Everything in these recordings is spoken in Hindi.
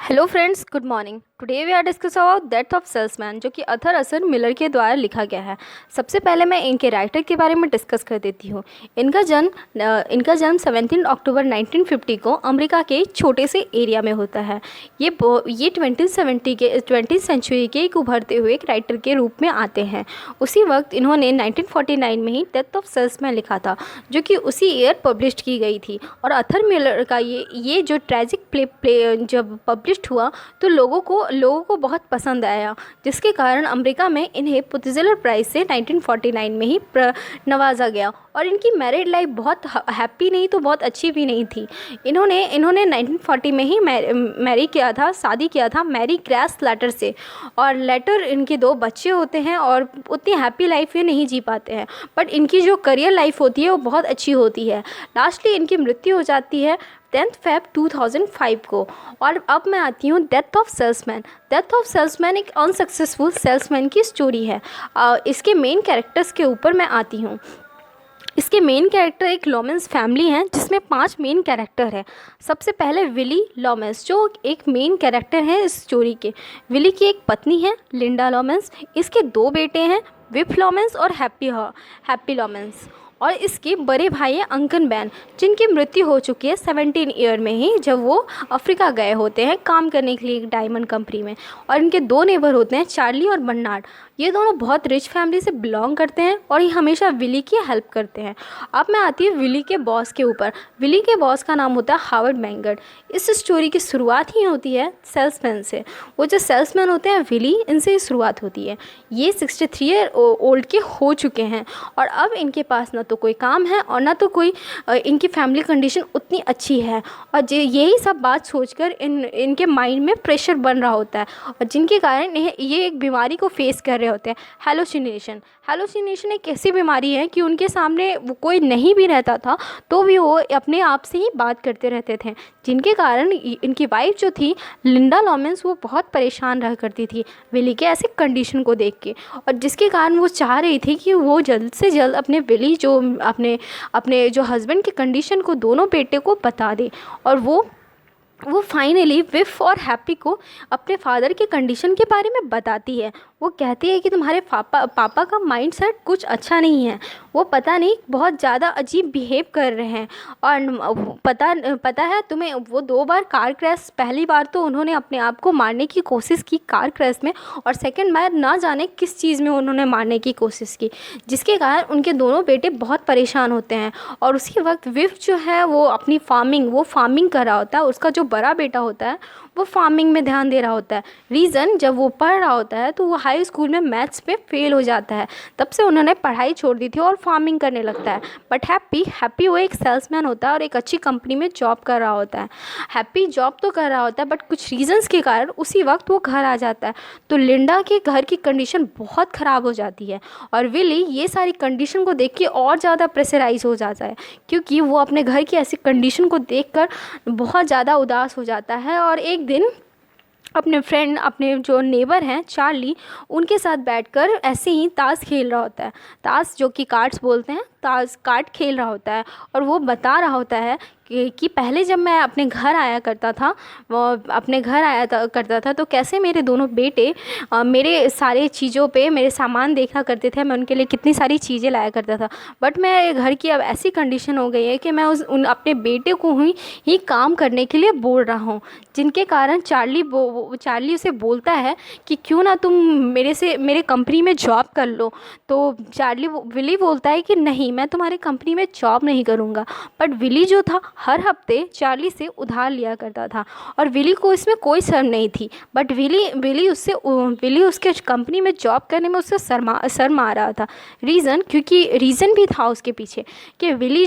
Hello friends, good morning. Today we are discuss about death of salesman, जो कि अर्थर असर मिलर के द्वारा लिखा गया है। सबसे पहले मैं इनके राइटर के बारे में डिस्कस कर देती हूँ। इनका जन्म 17 अक्टूबर 1950 को अमेरिका के छोटे से एरिया में होता है। ये 20 सेंचुरी के एक उभरते हुए एक राइटर के रूप में आते हैं। उसी वक्त इन्होंने 1949 में ही डेथ ऑफ सेल्समैन लिखा था, जो कि उसी ईयर पब्लिश की गई थी। और अर्थर मिलर का ये जो ट्रेजिक प्ले जब पब्लिश हुआ तो लोगों को बहुत पसंद आया, जिसके कारण अमेरिका में इन्हें पुलित्ज़र प्राइज़ से 1949 में ही नवाजा गया। और इनकी मैरिड लाइफ बहुत हैप्पी नहीं तो बहुत अच्छी भी नहीं थी। इन्होंने 1940 में ही शादी किया था मैरी ग्रेस लेटर से। और लेटर इनके 2 बच्चे होते हैं और उतनी हैप्पी लाइफ ये नहीं जी पाते हैं, बट इनकी जो करियर लाइफ होती है वो बहुत अच्छी होती है। लास्टली इनकी मृत्यु हो जाती है 10 Feb 2005 को। और अब मैं आती हूँ death of salesman. Death of salesman एक अनसक्सेसफुल सेल्समैन की स्टोरी है। इसके मेन कैरेक्टर्स के ऊपर मैं आती हूँ। इसके मेन कैरेक्टर एक लॉमेंस फैमिली हैं, जिसमें 5 मेन कैरेक्टर हैं। सबसे पहले विली लॉमेंस, जो एक मेन कैरेक्टर है इस स्टोरी के। विली की एक पत्नी है लिंडा लॉमेंस। इसके 2 बेटे हैं, विप लॉमेंस और हैप्पी लॉमेंस। और इसके बड़े भाई हैं अंकन बैन, जिनकी मृत्यु हो चुकी है 17 ईयर में ही, जब वो अफ्रीका गए होते हैं काम करने के लिए एक डायमंड कंपनी में। और इनके 2 नेबर होते हैं चार्ली और बर्नार्ड। ये दोनों बहुत रिच फैमिली से बिलोंग करते हैं और ये हमेशा विली की हेल्प करते हैं। अब मैं आती हूँ विली के बॉस के ऊपर। विली के बॉस का नाम होता है हावर्ड मैंगर्ड। इस स्टोरी की शुरुआत ही होती है सेल्समैन से। वो जो सेल्समैन होते हैं विली, इनसे ही शुरुआत होती है। ये 63 ईयर ओल्ड के हो चुके हैं और अब इनके पास ना तो कोई काम है और ना तो कोई इनकी फैमिली कंडीशन उतनी अच्छी है। और यही सब बात सोचकर इनके माइंड में प्रेशर बन रहा होता है, और जिनके कारण ये एक बीमारी को फेस कर रहे होते हैं, हैलोसिनेशन एक ऐसी बीमारी है कि उनके सामने वो कोई नहीं भी रहता था तो भी वो अपने आप से ही बात करते रहते थे, जिनके कारण इनकी वाइफ जो थी लिंडा लॉमेंस, वो बहुत परेशान रहा करती थी विली के ऐसे कंडीशन को देख के। और जिसके कारण वो चाह रही थी कि वो जल्द से जल्द अपने विली जो अपने जो हस्बैंड की कंडीशन को दोनों बेटे को बता दे। और वो फाइनली विफ और हैप्पी को अपने फादर के कंडीशन के बारे में बताती है। वो कहती है कि तुम्हारे पापा का माइंड सेट कुछ अच्छा नहीं है, वो पता नहीं बहुत ज़्यादा अजीब बिहेव कर रहे हैं। और पता है तुम्हें, वो 2 बार कार क्रैश, पहली बार तो उन्होंने अपने आप को मारने की कोशिश की कार क्रैश में, और सेकंड बार ना जाने किस चीज़ में उन्होंने मारने की कोशिश की, जिसके कारण उनके दोनों बेटे बहुत परेशान होते हैं। और उसी वक्त विफ जो है वो अपनी फार्मिंग कर रहा होता है। उसका जो बड़ा बेटा होता है वो फार्मिंग में ध्यान दे रहा होता है। रीज़न, जब वो पढ़ रहा होता है तो वो हाई स्कूल में मैथ्स पे फेल हो जाता है, तब से उन्होंने पढ़ाई छोड़ दी थी और फार्मिंग करने लगता है। बट हैप्पी वो एक सेल्समैन होता है और एक अच्छी कंपनी में जॉब कर रहा होता है। हैप्पी जॉब तो कर रहा होता है, बट कुछ रीजंस के कारण उसी वक्त वो घर आ जाता है। तो लिंडा के घर की कंडीशन बहुत ख़राब हो जाती है और विली ये सारी कंडीशन को देख के और ज़्यादा प्रेशराइज हो जाता है, क्योंकि वो अपने घर की ऐसी कंडीशन को देखकर बहुत ज़्यादा उदास हो जाता है। और एक दिन अपने जो नेबर हैं चार्ली, उनके साथ बैठकर ऐसे ही ताश खेल रहा होता है। ताश, जो कि कार्ड्स बोलते हैं, ताश कार्ड खेल रहा होता है। और वो बता रहा होता है कि पहले जब मैं अपने घर आया करता था तो कैसे मेरे दोनों बेटे मेरे सारे चीज़ों पे मेरे सामान देखा करते थे, मैं उनके लिए कितनी सारी चीज़ें लाया करता था। बट मेरे घर की अब ऐसी कंडीशन हो गई है कि मैं अपने बेटे को ही काम करने के लिए बोल रहा हूँ, जिनके कारण चार्ली उसे बोलता है कि क्यों ना तुम मेरे कंपनी में जॉब कर लो। तो विली बोलता है कि नहीं, मैं तुम्हारे कंपनी में जॉब नहीं करूँगा। बट विली जो था हर हफ्ते चार्ली से उधार लिया करता था और विली को इसमें कोई शर्म नहीं थी। बट विली उसके कंपनी में जॉब करने में उससे शर्म आ रहा था। क्योंकि रीज़न भी था उसके पीछे कि विली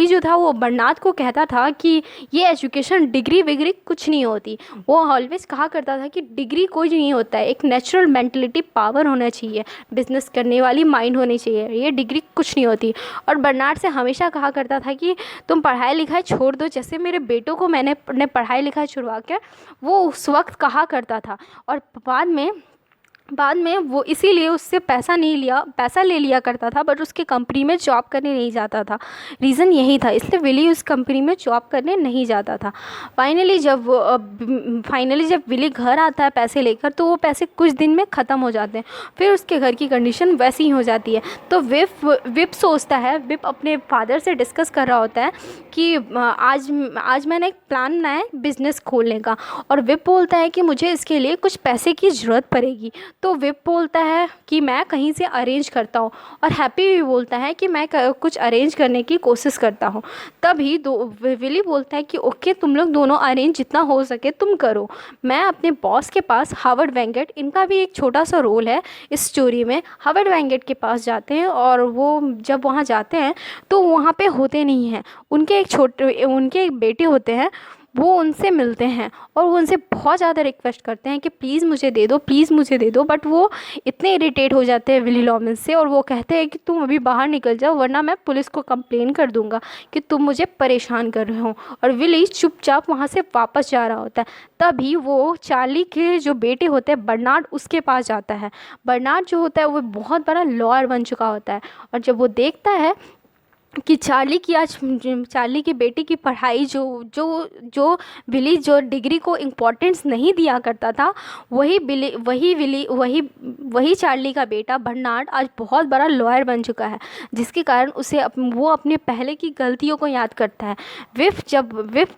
जो था वो बर्नार्ड को कहता था कि ये एजुकेशन डिग्री विग्री कुछ नहीं होती। वो ऑलवेज कहा करता था कि डिग्री कुछ नहीं होता है, एक नेचुरल मेंटलिटी पावर होना चाहिए, बिजनेस करने वाली माइंड होनी चाहिए, ये डिग्री कुछ नहीं होती। और बर्नार्ड से हमेशा कहा करता था कि तुम पढ़ाई लिखाई छोड़ दो, जैसे मेरे बेटों को मैंने पढ़ाई लिखाई छुड़वा कर वो उस वक्त कहा करता था। और बाद में वो इसीलिए उससे पैसा ले लिया करता था, बट उसके कंपनी में जॉब करने नहीं जाता था। रीज़न यही था, इसलिए विली उस कंपनी में जॉब करने नहीं जाता था। फाइनली जब विली घर आता है पैसे लेकर, तो वो पैसे कुछ दिन में ख़त्म हो जाते हैं। फिर उसके घर की कंडीशन वैसी ही हो जाती है। तो विप सोचता है, विप अपने फादर से डिस्कस कर रहा होता है कि आज मैंने एक प्लान बनाया है बिज़नेस खोलने का, और विप बोलता है कि मुझे इसके लिए कुछ पैसे की ज़रूरत पड़ेगी। तो विप बोलता है कि मैं कहीं से अरेंज करता हूँ, और हैप्पी भी बोलता है कि मैं कुछ अरेंज करने की कोशिश करता हूँ। तभी विली बोलता है कि ओके, तुम लोग दोनों अरेंज जितना हो सके तुम करो। मैं अपने बॉस के पास, हावर्ड वेंगेट, इनका भी एक छोटा सा रोल है इस स्टोरी में, हावर्ड वेंगेट के पास जाते हैं, और वो जब वहाँ जाते हैं तो वहाँ पे होते नहीं हैं। उनके एक बेटे होते हैं, वो उनसे मिलते हैं और वो उनसे बहुत ज़्यादा रिक्वेस्ट करते हैं कि प्लीज़ मुझे दे दो, प्लीज़ मुझे दे दो। बट वो इतने इरिटेट हो जाते हैं विली लॉमेंस से, और वो कहते हैं कि तुम अभी बाहर निकल जाओ, वरना मैं पुलिस को कंप्लेन कर दूंगा कि तुम मुझे परेशान कर रहे हो। और विली चुपचाप वहाँ से वापस जा रहा होता है। तभी वो चार्ली के जो बेटे होते हैं बर्नार्ड, उसके पास जाता है। बर्नार्ड जो होता है वो बहुत बड़ा लॉयर बन चुका होता है, और जब वो देखता है कि चार्ली की बेटी की पढ़ाई जो विली जो डिग्री को इम्पोर्टेंस नहीं दिया करता था, वही चार्ली का बेटा बर्नार्ड आज बहुत बड़ा लॉयर बन चुका है, जिसके कारण वो अपने पहले की गलतियों को याद करता है। विफ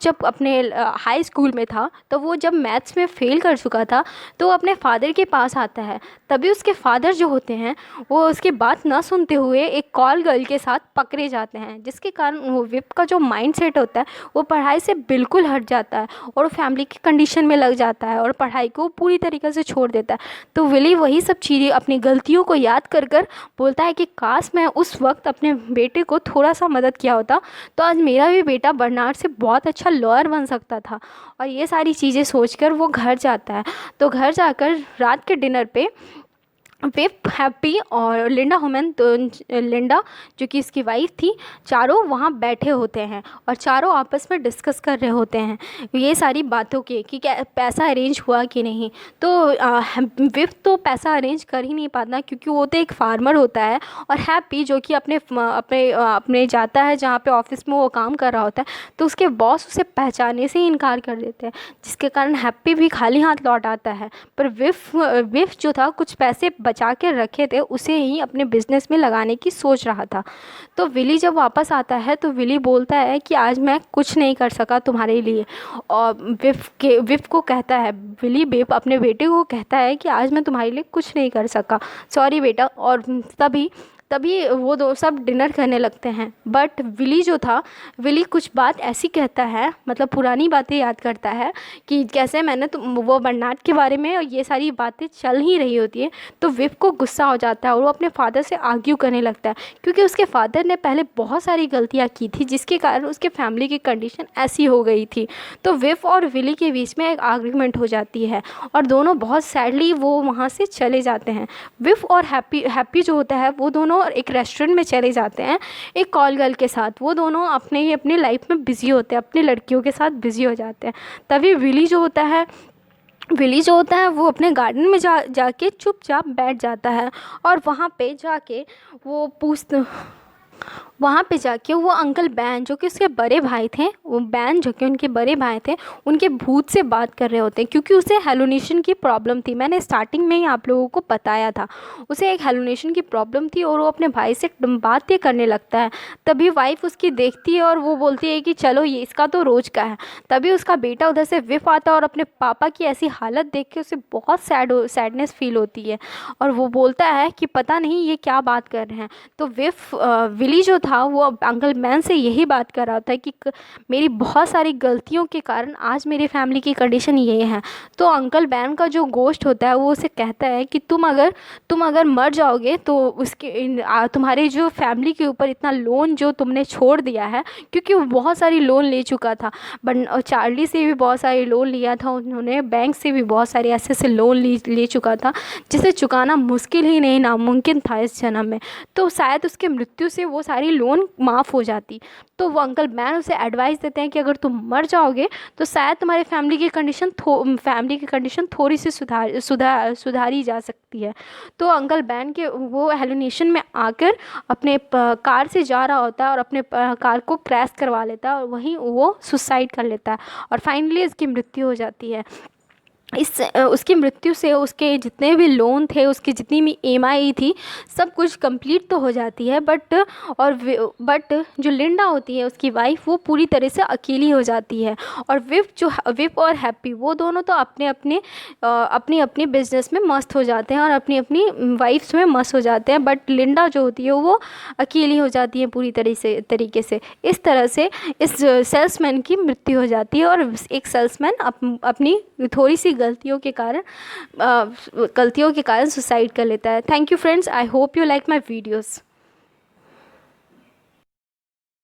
जब अपने हाई स्कूल में था, तो वो जब मैथ्स में फ़ेल कर चुका था, तो वो अपने फादर के पास आता है। तभी उसके फादर जो होते हैं वो उसकी बात ना सुनते हुए एक कॉल गर्ल के साथ पकड़े जाते हैं, जिसके कारण वो विप का जो माइंड सेट होता है वो पढ़ाई से बिल्कुल हट जाता है, और वो फैमिली की कंडीशन में लग जाता है और पढ़ाई को पूरी तरीके से छोड़ देता है। तो विली वही सब चीज़ें अपनी गलतियों को याद कर बोलता है कि काश मैं उस वक्त अपने बेटे को थोड़ा सा मदद किया होता, तो आज मेरा भी बेटा बर्नार्ड से बहुत अच्छा लॉयर बन सकता था। और ये सारी चीज़ें सोचकर वो घर जाता है। तो घर जाकर रात के डिनर पे विप, हैप्पी और लिंडा होमन, तो लिंडा जो कि इसकी वाइफ थी, चारों वहाँ बैठे होते हैं और चारों आपस में डिस्कस कर रहे होते हैं ये सारी बातों के कि क्या पैसा अरेंज हुआ कि नहीं। तो विप तो पैसा अरेंज कर ही नहीं पाता, क्योंकि वो तो एक फार्मर होता है, और हैप्पी जो कि अपने जाता है जहाँ पे ऑफिस में वो काम कर रहा होता है, तो उसके बॉस उसे पहचानने से ही इनकार कर देते हैं, जिसके कारण हैप्पी भी खाली हाथ लौट आता है। पर विप जो था कुछ पैसे बचा के रखे थे, उसे ही अपने बिजनेस में लगाने की सोच रहा था। तो विली जब वापस आता है तो विली बोलता है कि आज मैं कुछ नहीं कर सका तुम्हारे लिए, और विप को कहता है, विप अपने बेटे को कहता है कि आज मैं तुम्हारे लिए कुछ नहीं कर सका, सॉरी बेटा। और तभी वो दो सब डिनर करने लगते हैं। बट विली कुछ बात ऐसी कहता है, मतलब पुरानी बातें याद करता है कि कैसे मैंने वो बर्नार्ड के बारे में, और ये सारी बातें चल ही रही होती है। तो विप को गुस्सा हो जाता है और वो अपने फादर से आर्ग्यू करने लगता है, क्योंकि उसके फादर ने पहले बहुत सारी गलतियाँ की थी, जिसके कारण उसके फैमिली की कंडीशन ऐसी हो गई थी। तो विप और विली के बीच में एक आर्ग्यूमेंट हो जाती है, और दोनों बहुत सैडली वो वहाँ से चले जाते हैं। विप और हैप्पी जो होता है वो दोनों एक रेस्टोरेंट में चले जाते हैं एक कॉल गर्ल के साथ। वो दोनों अपनी लाइफ में बिज़ी होते हैं, अपनी लड़कियों के साथ बिज़ी हो जाते हैं। तभी विली जो होता है वो अपने गार्डन में जाके चुपचाप बैठ जाता है, और वहाँ पे जाके वो अंकल बैन जो कि उसके बड़े भाई थे, उनके भूत से बात कर रहे होते हैं, क्योंकि उसे हेलुनेशन की प्रॉब्लम थी। मैंने स्टार्टिंग में ही आप लोगों को बताया था, उसे एक हेलुनेशन की प्रॉब्लम थी, और वो अपने भाई से बात ये करने लगता है। तभी वाइफ उसकी देखती है और वो बोलती है कि चलो ये इसका तो रोज़ का है। तभी उसका बेटा उधर से विप आता है, और अपने पापा की ऐसी हालत देख के उसे बहुत सैडनेस फील होती है, और वो बोलता है कि पता नहीं ये क्या बात कर रहे हैं। तो विली जो था वो अंकल बैन से यही बात कर रहा था कि मेरी बहुत सारी गलतियों के कारण आज मेरी फैमिली की कंडीशन ये है। तो अंकल बैन का जो गोश्त होता है वो उसे कहता है कि तुम अगर मर जाओगे तो तुम्हारे जो फैमिली के ऊपर इतना लोन जो तुमने छोड़ दिया है, क्योंकि वो बहुत सारी लोन ले चुका था, चार्ली से भी बहुत सारी लोन लिया था उन्होंने, बैंक से भी बहुत सारे ऐसे लोन ले चुका था, जिसे चुकाना मुश्किल ही नहीं नामुमकिन था इस जन्म में। तो शायद उसके मृत्यु से वो सारी लोन माफ़ हो जाती। तो वो अंकल बैन उसे एडवाइस देते हैं कि अगर तुम मर जाओगे तो शायद तुम्हारे फैमिली की कंडीशन थोड़ी सी सुधारी जा सकती है। तो अंकल बैन के वो हेलुनेशन में आकर अपने कार से जा रहा होता है और अपने कार को क्रैश करवा लेता है और वहीं वो सुसाइड कर लेता है और फाइनली उसकी मृत्यु हो जाती है। उसकी मृत्यु से उसके जितने भी लोन थे, उसकी जितनी भी ईएमआई थी, सब कुछ कंप्लीट तो हो जाती है, बट जो लिंडा होती है उसकी वाइफ, वो पूरी तरह से अकेली हो जाती है। और विप और हैप्पी वो दोनों तो अपने अपने बिजनेस में मस्त हो जाते हैं और अपनी अपनी वाइफ्स में मस्त हो जाते हैं, बट लिंडा जो होती है वो अकेली हो जाती है पूरी तरीके से। इस तरह से इस सेल्समैन की मृत्यु हो जाती है और एक सेल्समैन अपनी थोड़ी सी गलतियों के कारण सुसाइड कर लेता है। Thank you friends, I hope you like my videos.